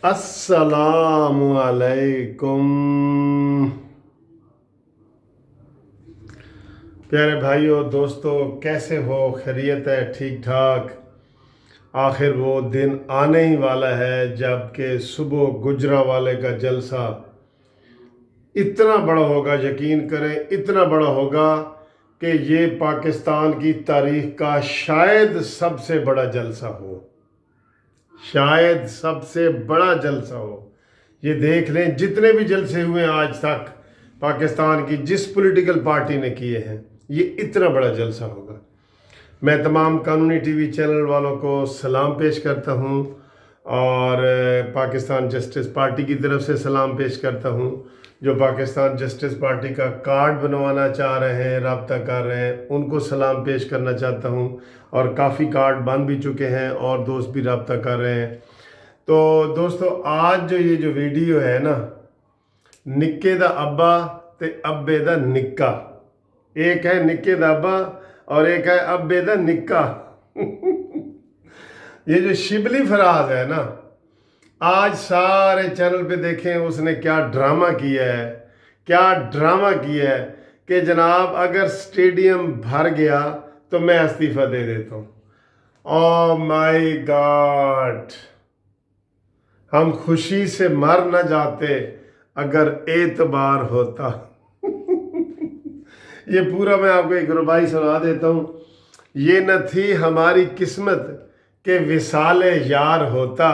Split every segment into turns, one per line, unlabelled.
अस्सलाम वालेकुम प्यारे भाइयों दोस्तों, कैसे हो? खैरियत है? ठीक ठाक। आखिर वो दिन आने ही वाला है जबकि सुबह गुजरांवाले का जलसा इतना बड़ा होगा, यकीन करें इतना बड़ा होगा कि ये पाकिस्तान की तारीख का शायद सबसे बड़ा जलसा हो, शायद सबसे बड़ा जलसा हो। ये देख लें, जितने भी जलसे हुए हैं आज तक पाकिस्तान की जिस पॉलिटिकल पार्टी ने किए हैं, ये इतना बड़ा जलसा होगा। मैं तमाम कानूनी टीवी चैनल वालों को सलाम पेश करता हूँ और पाकिस्तान जस्टिस पार्टी की तरफ से सलाम पेश करता हूँ। जो पाकिस्तान जस्टिस पार्टी का कार्ड बनवाना चाह रहे हैं, राब्ता कर रहे हैं, उनको सलाम पेश करना चाहता हूँ। और काफ़ी कार्ड बन भी चुके हैं और दोस्त भी राब्ता कर रहे हैं। तो दोस्तों, आज ये जो वीडियो है ना, निक्के दा अब्बा ते अब्बे दा निक्का, एक है निक्के दा अब्बा और एक है अब्बे दा निक्का। ये जो शिबली फराज है ना, आज सारे चैनल पे देखें उसने क्या ड्रामा किया है, क्या ड्रामा किया है कि जनाब अगर स्टेडियम भर गया तो मैं इस्तीफ़ा दे देता हूँ। ओह माय गॉड, हम खुशी से मर न जाते अगर एतबार होता। ये पूरा मैं आपको एक रुबाई सुना देता हूँ। ये न थी हमारी किस्मत के विसाले यार होता,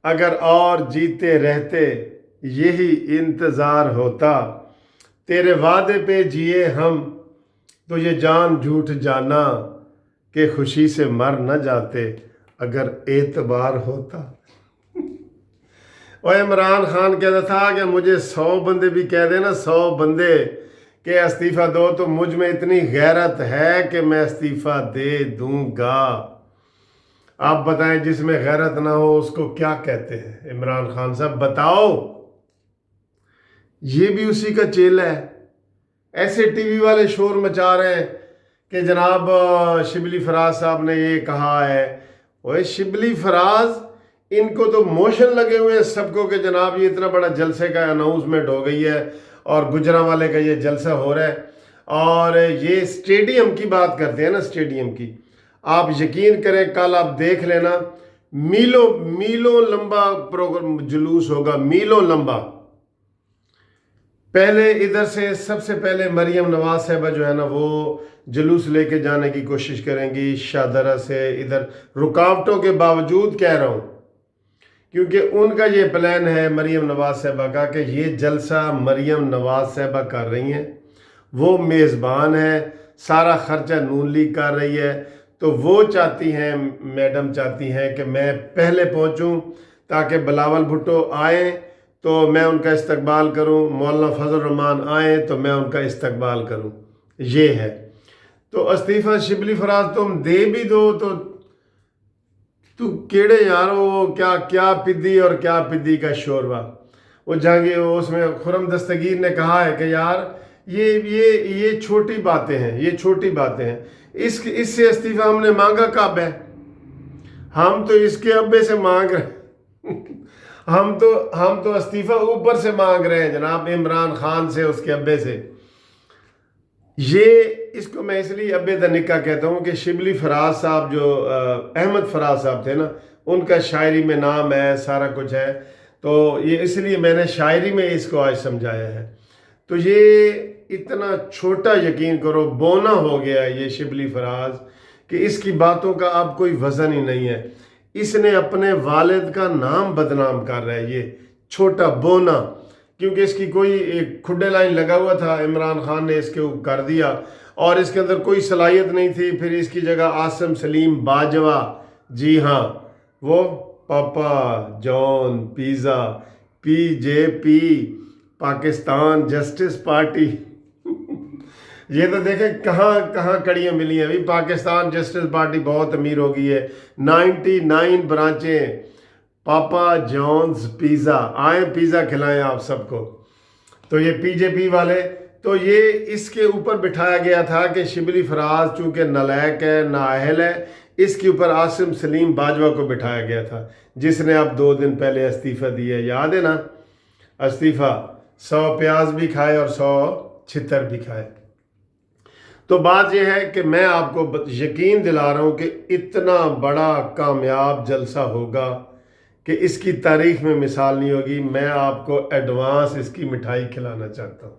अगर और जीते रहते यही इंतज़ार होता। तेरे वादे पे जिए हम तो ये जान झूठ जाना कि खुशी से मर न जाते अगर एतबार होता। और इमरान खान कहता था कि मुझे 100 बंदे भी कह देना, 100 बंदे के इस्तीफ़ा दो, तो मुझ में इतनी गैरत है कि मैं इस्तीफ़ा दे दूंगा। आप बताएं, जिसमें गैरत ना हो उसको क्या कहते हैं? इमरान खान साहब बताओ। ये भी उसी का चेला है। ऐसे टीवी वाले शोर मचा रहे हैं कि जनाब शिबली फराज साहब ने ये कहा है। ओए शिबली फराज, इनको तो मोशन लगे हुए हैं सबको कि जनाब ये इतना बड़ा जलसे का अनाउंसमेंट हो गई है और गुजरांवाले का ये जलसा हो रहा है। और ये स्टेडियम की बात करते हैं ना, स्टेडियम की, आप यकीन करें कल आप देख लेना, मीलों मीलों लंबा प्रोग्राम जुलूस होगा, मीलों लंबा। पहले इधर से सबसे पहले मरियम नवाज साहबा जो है ना, वो जुलूस लेके जाने की कोशिश करेंगी शाहदरा से। इधर रुकावटों के बावजूद कह रहा हूँ, क्योंकि उनका ये प्लान है मरियम नवाज साहबा का कि ये जलसा मरियम नवाज साहबा कर रही हैं, वो मेज़बान है, सारा खर्चा नून लीग कर रही है। तो वो चाहती हैं, मैडम चाहती हैं कि मैं पहले पहुंचूं ताकि बिलावल भुट्टो आए तो मैं उनका इस्तकबाल करूं, मौलाना फजल रहमान आए तो मैं उनका इस्तकबाल करूं। ये है। तो इस्तीफ़ा शिबली फराज तुम दे भी दो तो तू केड़े यार, वो क्या क्या पिद्दी और क्या पिद्दी का शोरबा। वो जहांगीर, उसमें खुरम दस्तगीर ने कहा है कि यार ये छोटी बातें हैं, ये छोटी बातें हैं। इससे इस्तीफ़ा हमने मांगा कब है? हम तो इसके अब्बे से मांग रहे हम तो इस्तीफ़ा ऊपर से मांग रहे हैं जनाब, इमरान खान से, उसके अब्बे से। ये इसको मैं इसलिए अब्बे दा निक्का कहता हूँ कि शिबली फराज साहब जो अहमद फराज साहब थे ना, उनका शायरी में नाम है, सारा कुछ है। तो ये इसलिए मैंने शायरी में इसको आज समझाया है। तो ये इतना छोटा, यकीन करो, बोना हो गया है ये शिबली फराज कि इसकी बातों का अब कोई वज़न ही नहीं है। इसने अपने वालिद का नाम बदनाम कर रहा है, ये छोटा बोना, क्योंकि इसकी कोई एक खुड्डे लाइन लगा हुआ था, इमरान खान ने इसके ऊपर कर दिया और इसके अंदर कोई सलाहियत नहीं थी। फिर इसकी जगह आसिम सलीम बाजवा, जी हाँ, वो पापा John pizza, PJP, Pakistan justice party. ये तो देखें कहाँ कहाँ कड़ियाँ मिली हैं। अभी पाकिस्तान जस्टिस पार्टी बहुत अमीर हो गई है, 99 ब्रांचें। पापा जॉन्स पिज़्ज़ा, आए पिज़्ज़ा खिलाएं आप सबको। तो ये PJP वाले, तो ये इसके ऊपर बिठाया गया था कि शिबली फराज चूँकि नालायक है, नाअहल है, اس کے اوپر عاصم سلیم باجوہ کو بٹھایا گیا تھا، جس نے اب 2 دن پہلے استعفیٰ دیا، یاد ہے نا؟ استعفیٰ 100 پیاز بھی کھائے اور 100 چھتر بھی کھائے۔ تو بات یہ ہے کہ میں آپ کو یقین دلا رہا ہوں کہ اتنا بڑا کامیاب جلسہ ہوگا کہ اس کی تاریخ میں مثال نہیں ہوگی۔ میں آپ کو ایڈوانس اس کی مٹھائی کھلانا چاہتا ہوں،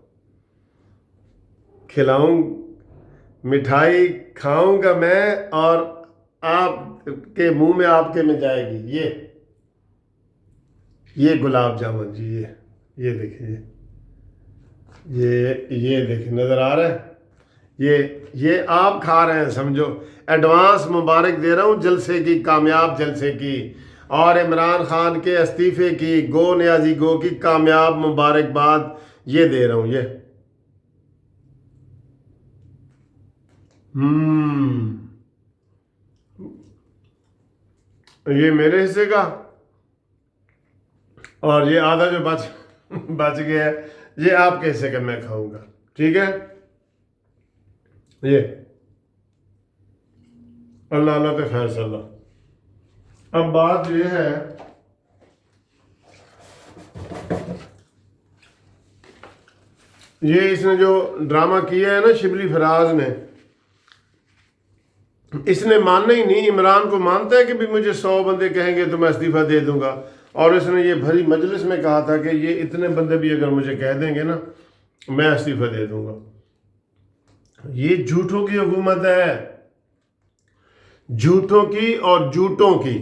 مٹھائی کھاؤں گا میں، اور آپ کے منہ میں آپ کے میں جائے گی یہ گلاب جامن جی، یہ دیکھیں، یہ دیکھیں، نظر آ رہا ہے؟ یہ آپ کھا رہے ہیں، سمجھو ایڈوانس مبارک دے رہا ہوں جلسے کی، کامیاب جلسے کی، اور عمران خان کے استعفے کی، گو نیازی گو کی کامیاب مبارکباد یہ دے رہا ہوں۔ یہ میرے حصے کا، اور یہ آدھا جو بچ گیا ہے یہ آپ کے حصے کا میں کھاؤں گا، ٹھیک ہے؟ یہ اللہ اللہ کے خیر صلی اللہ۔ اب بات یہ ہے یہ اس نے جو ڈرامہ کیا ہے نا شبلی فراز نے، اس نے ماننا ہی نہیں۔ عمران کو مانتا ہے کہ بھی مجھے 100 بندے کہیں گے تو میں استعفیٰ دے دوں گا، اور اس نے یہ بھری مجلس میں کہا تھا کہ یہ اتنے بندے بھی اگر مجھے کہہ دیں گے نا میں استعفیٰ دے دوں گا۔ یہ جھوٹوں کی حکومت ہے، جھوٹوں کی اور جھوٹوں کی۔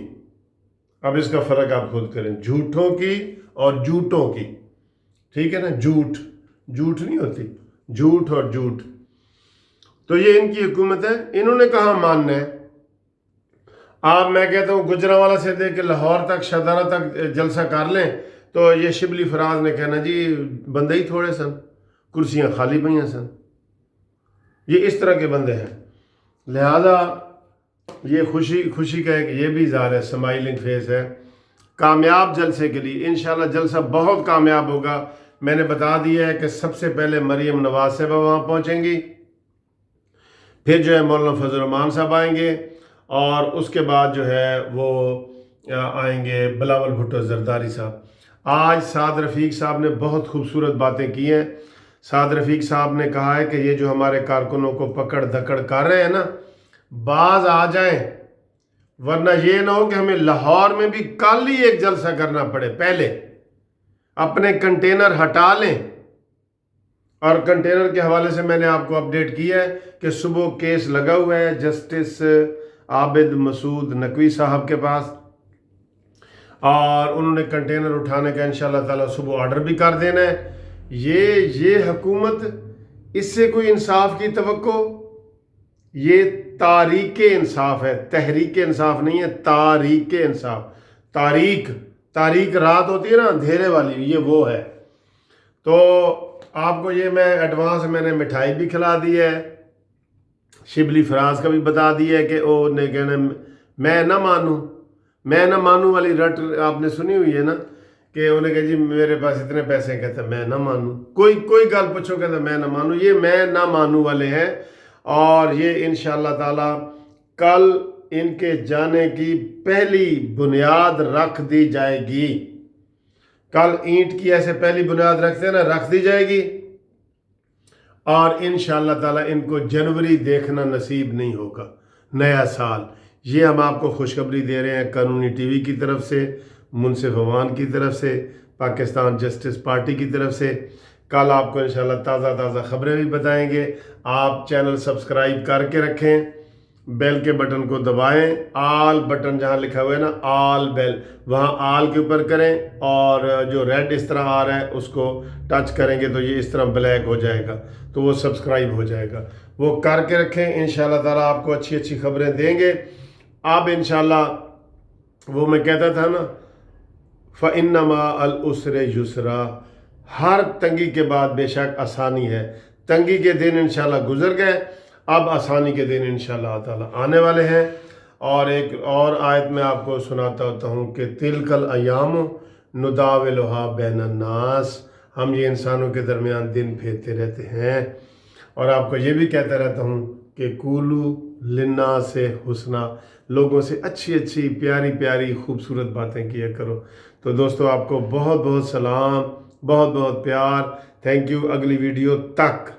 اب اس کا فرق آپ خود کریں، جھوٹوں کی اور جھوٹوں کی، ٹھیک ہے نا؟ جھوٹ نہیں ہوتی، جھوٹ اور جھوٹ۔ تو یہ ان کی حکومت ہے، انہوں نے کہاں ماننا ہے۔ آپ میں کہتا ہوں گجرانوالہ سے دے کے لاہور تک، شہدارہ تک جلسہ کر لیں تو یہ شبلی فراز نے کہنا جی بندے ہی تھوڑے سن، کرسیاں خالی پئیاں سن۔ یہ اس طرح کے بندے ہیں، لہذا یہ خوشی کا ایک یہ بھی اظہار ہے، سمائلنگ فیس ہے کامیاب جلسے کے لیے۔ انشاءاللہ جلسہ بہت کامیاب ہوگا۔ میں نے بتا دیا ہے کہ سب سے پہلے مریم نواز صاحبہ وہاں پہنچیں گی، پھر جو ہے مولانا فضل الرحمان صاحب آئیں گے، اور اس کے بعد جو ہے وہ آئیں گے بلاول بھٹو زرداری صاحب۔ آج سعد رفیق صاحب نے بہت خوبصورت باتیں کی ہیں۔ سعد رفیق صاحب نے کہا ہے کہ یہ جو ہمارے کارکنوں کو پکڑ دھکڑ کر رہے ہیں نا، باز آ جائیں، ورنہ یہ نہ ہو کہ ہمیں لاہور میں بھی کل ہی ایک جلسہ کرنا پڑے۔ پہلے اپنے کنٹینر ہٹا لیں، اور کنٹینر کے حوالے سے میں نے آپ کو اپڈیٹ کیا ہے کہ صبح کیس لگا ہوا ہے جسٹس عابد مسعود نقوی صاحب کے پاس، اور انہوں نے کنٹینر اٹھانے کا انشاءاللہ تعالی صبح آرڈر بھی کر دینا ہے۔ یہ حکومت، اس سے کوئی انصاف کی توقع؟ یہ تاریخ انصاف ہے، تحریک انصاف نہیں ہے، تاریخ انصاف۔ تاریخ رات ہوتی ہے نا اندھیرے والی، یہ وہ ہے۔ تو آپ کو یہ میں ایڈوانس میں نے مٹھائی بھی کھلا دی ہے، شبلی فراز کا بھی بتا دیا ہے کہ وہ نے کہنا میں نہ مانوں والی رٹ آپ نے سنی ہوئی ہے نا، کہ انہیں کہا جی میرے پاس اتنے پیسے، کہتا میں نہ مانوں، کوئی گل پوچھو کہتا میں نہ مانوں۔ یہ میں نہ مانوں والے ہیں، اور یہ انشاءاللہ تعالی کل ان کے جانے کی پہلی بنیاد رکھ دی جائے گی۔ کل اینٹ کی ایسے پہلی بنیاد رکھتے ہیں نا، رکھ دی جائے گی، اور انشاءاللہ تعالی ان کو جنوری دیکھنا نصیب نہیں ہوگا، نیا سال۔ یہ ہم آپ کو خوشخبری دے رہے ہیں قانونی ٹی وی کی طرف سے، منصف عوان کی طرف سے، پاکستان جسٹس پارٹی کی طرف سے۔ کل آپ کو انشاءاللہ تازہ خبریں بھی بتائیں گے۔ آپ چینل سبسکرائب کر کے رکھیں، بیل کے بٹن کو دبائیں، آل بٹن جہاں لکھا ہوا ہے نا آل بیل، وہاں آل کے اوپر کریں، اور جو ریڈ اس طرح آ رہا ہے اس کو ٹچ کریں گے تو یہ اس طرح بلیک ہو جائے گا، تو وہ سبسکرائب ہو جائے گا۔ وہ کر کے رکھیں، انشاءاللہ تعالیٰ آپ کو اچھی خبریں دیں گے۔ اب انشاءاللہ وہ میں کہتا تھا نا فَإِنَّ مَعَ الْعُسْرِ يُسْرًا، ہر تنگی کے بعد بے شک آسانی ہے۔ تنگی کے دن انشاءاللہ گزر گئے، اب آسانی کے دن انشاءاللہ تعالیٰ آنے والے ہیں۔ اور ایک اور آیت میں آپ کو سناتا ہوتا ہوں کہ تِلْكَ الْأَيَّامُ نُدَاوِلُهَا بَيْنَ النَّاسِ، ہم یہ انسانوں کے درمیان دن پھیرتے رہتے ہیں۔ اور آپ کو یہ بھی کہتا رہتا ہوں کہ قُولُوا लिन्ना से हुस्ना, लोगों से अच्छी अच्छी प्यारी प्यारी खूबसूरत बातें किया करो। तो दोस्तों आपको बहुत बहुत सलाम, बहुत बहुत प्यार, थैंक यू। अगली वीडियो तक